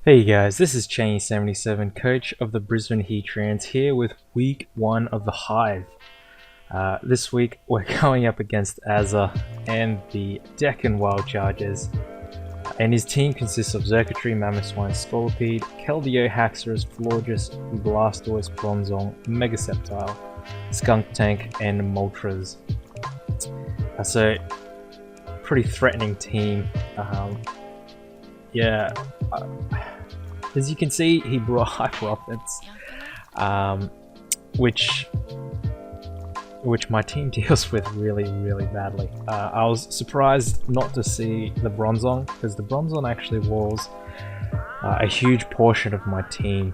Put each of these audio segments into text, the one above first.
Hey guys, this is Cheney77, coach of the Brisbane Heat here with week 1 of the Hive. This week we're going up against Azza and the Deccan Wild Chargers, and his team consists of Xurkitree, Mamoswine, Scolipede, Keldeo, Haxorus, Florges, Blastoise, Bronzong, Megaseptile, Skunktank, and Moltres. So, pretty threatening team. As you can see, he brought Hyper Offense, which my team deals with really badly. I was surprised not to see the Bronzong, because the Bronzong actually was a huge portion of my team.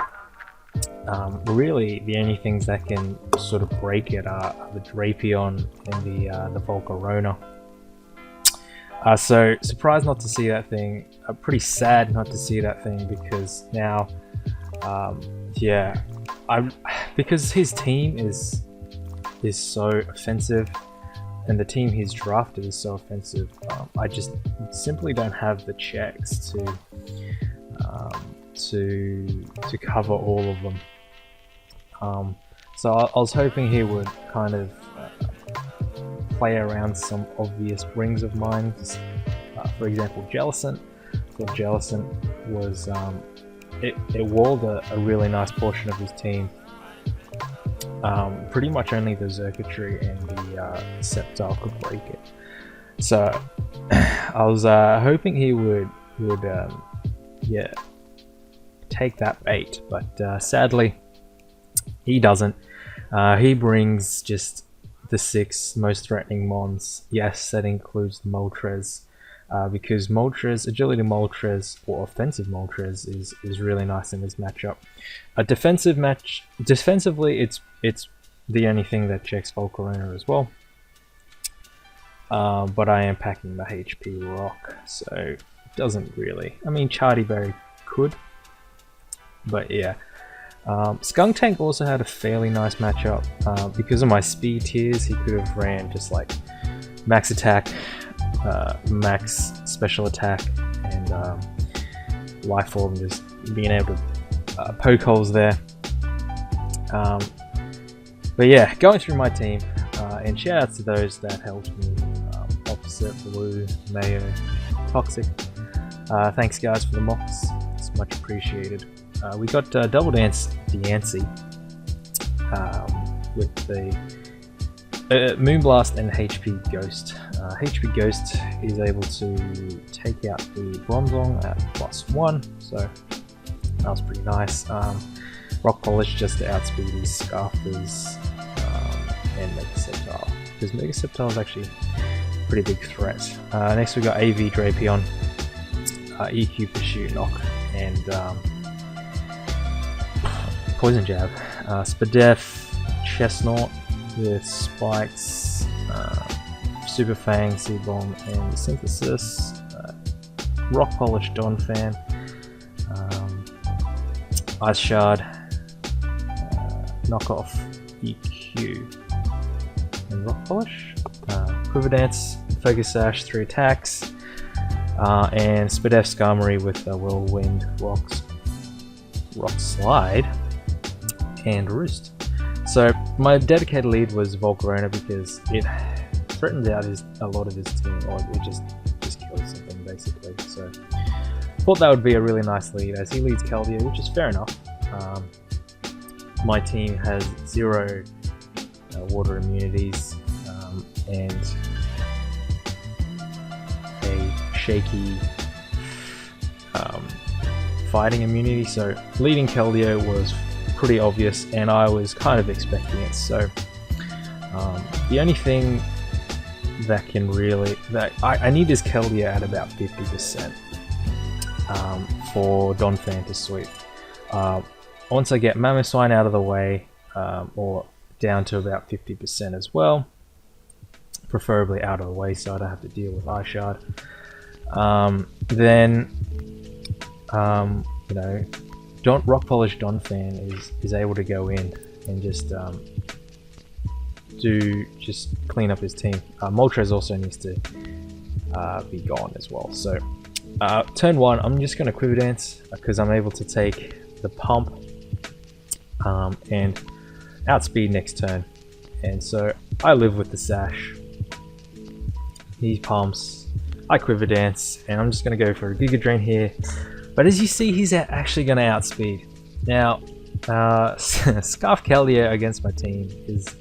Really, the only things that can sort of break it are the Drapion and the Volcarona. So surprised not to see that thing. Pretty sad not to see that thing, because now, because his team is so offensive, and the team he's drafted is so offensive. I just simply don't have the checks to cover all of them. So I was hoping he would kind of play around some obvious rings of mine. For example, Jellicent. So Jellicent was it walled a really nice portion of his team. Pretty much only the Xurkitree and the Sceptile could break it. So I was hoping he would take that bait, but sadly he doesn't. He brings just the 6 most threatening mons. Yes, that includes the Moltres, because Moltres, Agility Moltres, or Offensive Moltres is really nice in this matchup. Defensively, it's the only thing that checks Volcarona as well. But I am packing the HP Rock, so it doesn't really. I mean, Chartyberry could, but yeah. Skunktank also had a fairly nice matchup. Because of my speed tiers, he could have ran just like max attack, max special attack, and life orb, and just being able to poke holes there. But yeah, going through my team, and shout outs to those that helped me: Opposite, Blue, Mayo, Toxic. Thanks guys for the mocks, it's much appreciated. We got Double Dance Diancie with the Moonblast and HP Ghost. HP Ghost is able to take out the Bronzong at +1, so that was pretty nice. Rock Polish just to outspeed his Scarfers and Megaseptile, because Megaseptile is actually a pretty big threat. Next we got AV Drapion, EQ Pursuit Knock, and Poison Jab. Spadef, Chestnut with Spikes, Super Fang, Seed Bomb, and Synthesis. Rock Polish Donphan, Ice Shard, Knockoff, EQ, and Rock Polish. Quiver Dance, Focus Sash, 3 attacks, and Spadef Skarmory with Whirlwind, Rock Slide, and Roost. So my dedicated lead was Volcarona, because it threatens out a lot of his team, or it just kills something basically. So thought that would be a really nice lead, as he leads Keldeo, which is fair enough. My team has 0 water immunities, and a shaky fighting immunity, so leading Keldeo was pretty obvious, and I was kind of expecting it. So the only thing that can really I need this Keldeo at about 50% for Donphan to sweep. Once I get Mamoswine out of the way, or down to about 50% as well, preferably out of the way so I don't have to deal with Ice Shard, then you know, Rock Polish Donphan is able to go in and just clean up his team. Moltres also needs to be gone as well. So Turn 1, I'm just going to Quiver Dance because I'm able to take the pump and outspeed next turn. And so I live with the sash. He pumps, I Quiver Dance, and I'm just going to go for a Giga Drain here. But as you see, he's actually going to outspeed. Now, Scarf Keldeo against my team is,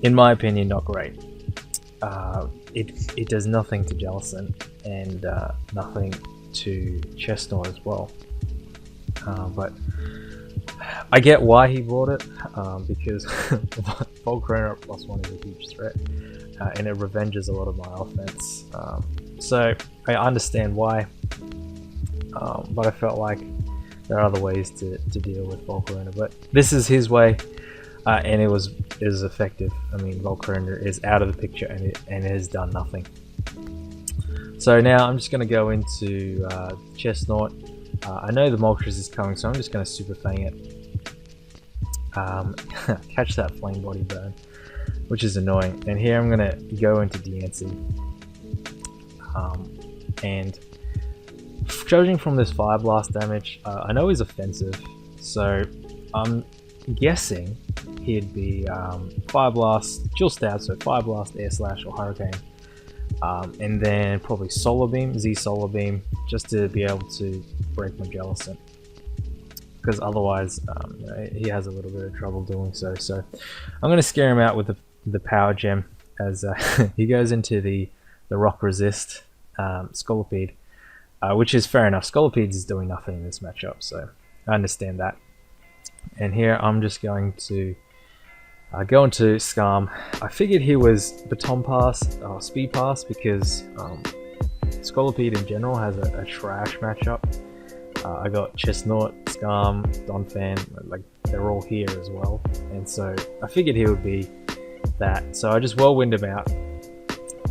in my opinion, not great. It does nothing to Jellicent and nothing to Chestnut as well. But I get why he brought it, because Volcarona +1 is a huge threat, and it revenges a lot of my offense. So I understand why, but I felt like there are other ways to deal with Volcarona. But this is his way, and it was effective. I mean, Volcarona is out of the picture, and it has done nothing. So now I'm just going to go into Chestnut. I know the Moltres is coming, so I'm just going to Super Fang it. Catch that Flame Body burn, which is annoying. And here I'm going to go into Diancie. And judging from this Fire Blast damage, I know he's offensive, so I'm guessing he'd be Fire Blast, Dual Stab, so Fire Blast, Air Slash, or Hurricane. And then probably Solar Beam, Z Solar Beam, just to be able to break my Jellicent. Because otherwise, you know, he has a little bit of trouble doing so. So I'm going to scare him out with the Power Gem as he goes into the Rock Resist Scolipede, which is fair enough. Scolipede is doing nothing in this matchup, so I understand that. And here I'm just going to go into Scarm. I figured he was Baton Pass, Speed Pass, because Scolipede in general has a trash matchup. I got Chestnut, Scarm, Donphan, like they're all here as well, and so I figured he would be that. So I just Whirlwind him out,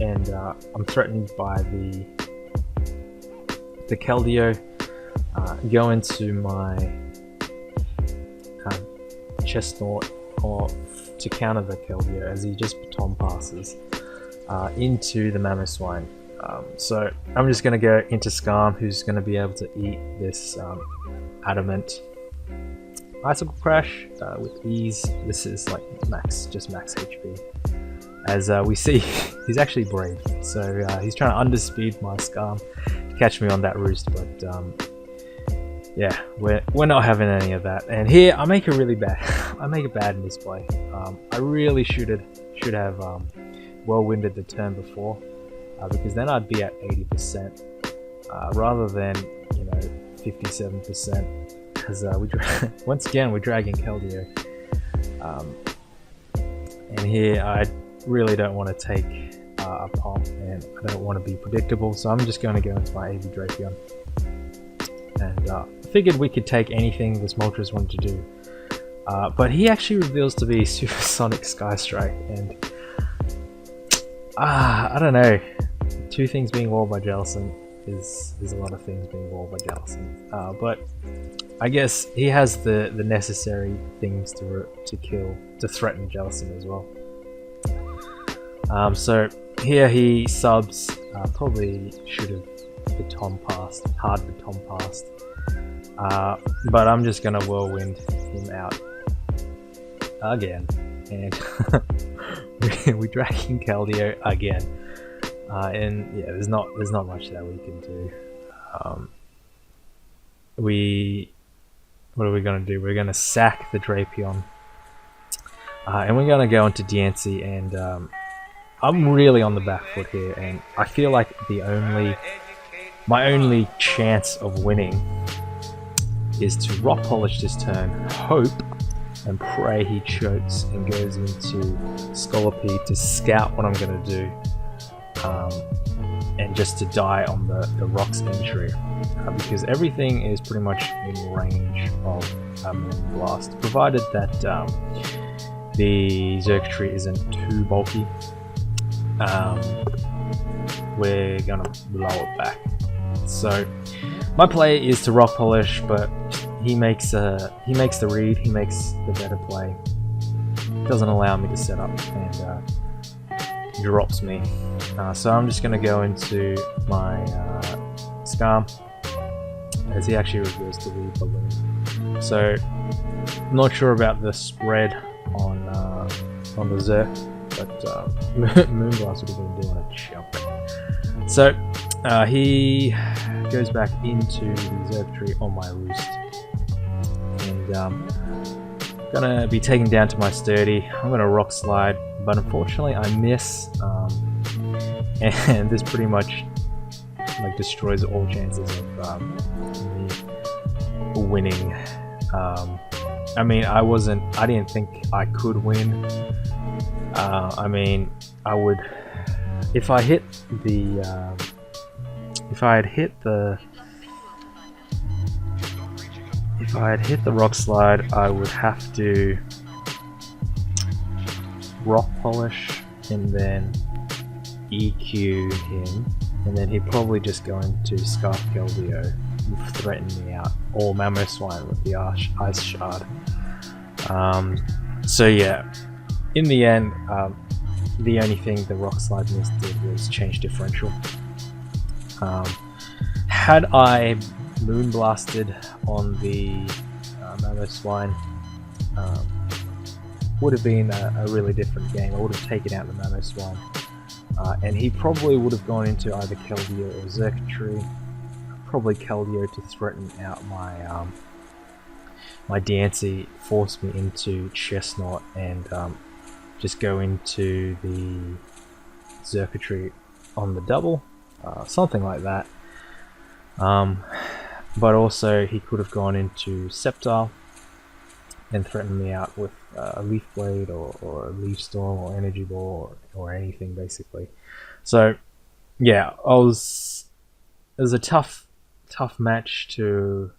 and I'm threatened by the Keldeo. Go into my Chestnut to counter the Keldeo as he just Baton Passes into the Mamoswine. So I'm just going to go into Scarm, who's going to be able to eat this Adamant Icicle Crash with ease. This is like just max HP. As we see, he's actually brave, so he's trying to underspeed my Scarm to catch me on that roost, but yeah, we're not having any of that. And here I make it really bad. I make it bad in this play. I really should have Whirlwinded the turn before, because then I'd be at 80% rather than 57%. Because once again we're dragging Keldeo, and here I really don't want to take a pump, and I don't want to be predictable, so I'm just going to go into my AV Drapion. And I figured we could take anything this Moltres wanted to do, but he actually reveals to be Supersonic Sky Strike, and I don't know. Two things being walled by Jellicent is a lot of things being walled by Jellicent, but I guess he has the necessary things to threaten Jellicent as well. So here he subs, probably should have hard Baton Passed, but I'm just gonna Whirlwind him out again, and we're dragging Keldeo again, and yeah, there's not much that we can do. What are we gonna do? We're gonna sack the Drapion, and we're gonna go into Diancie, and I'm really on the back foot here, and I feel like my only chance of winning is to Rock Polish this turn, hope and pray he chokes and goes into Scolipede to scout what I'm going to do, and just to die on the Rock's entry, because everything is pretty much in range of Blast, provided that the Xurkitree isn't too bulky. We're going to blow it back. So my play is to Rock Polish, but he makes the read, he makes the better play. Doesn't allow me to set up, and drops me. So I'm just going to go into my Scam, as he actually reversed the lead balloon. So, not sure about the spread on the Zerk, but Moonblast would have been doing a jump. So, he goes back into the Zerk tree on my roost, and gonna be taken down to my sturdy. I'm gonna rock slide, but unfortunately I miss, and this pretty much like destroys all chances of me winning. I mean, I didn't think I could win. I mean, I would, if I hit the, if I had hit the rock slide, I would have to rock polish and then EQ him, and then he'd probably just go into Scarf Keldeo and threaten me out, or Mamoswine with the Ice Shard. So yeah, in the end, the only thing the rock slide miss did was change differential. Had I Moonblasted on the Mamoswine, would have been a really different game. I would have taken out the Mamoswine, and he probably would have gone into either Keldeo or Xurkitree. Probably Keldeo to threaten out my my Diancie, force me into Chestnut, and just go into the Xurkitree on the double, something like that. But also he could have gone into Sceptile and threatened me out with a Leaf Blade or a Leaf Storm or Energy Ball or anything basically. So yeah, it was a tough match to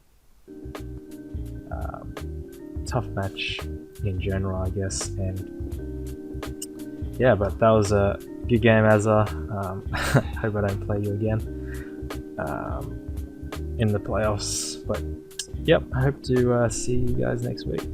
tough match in general, I guess, and yeah, but that was a good game, Azza. Hope I don't play you again in the playoffs, but yep, I hope to see you guys next week.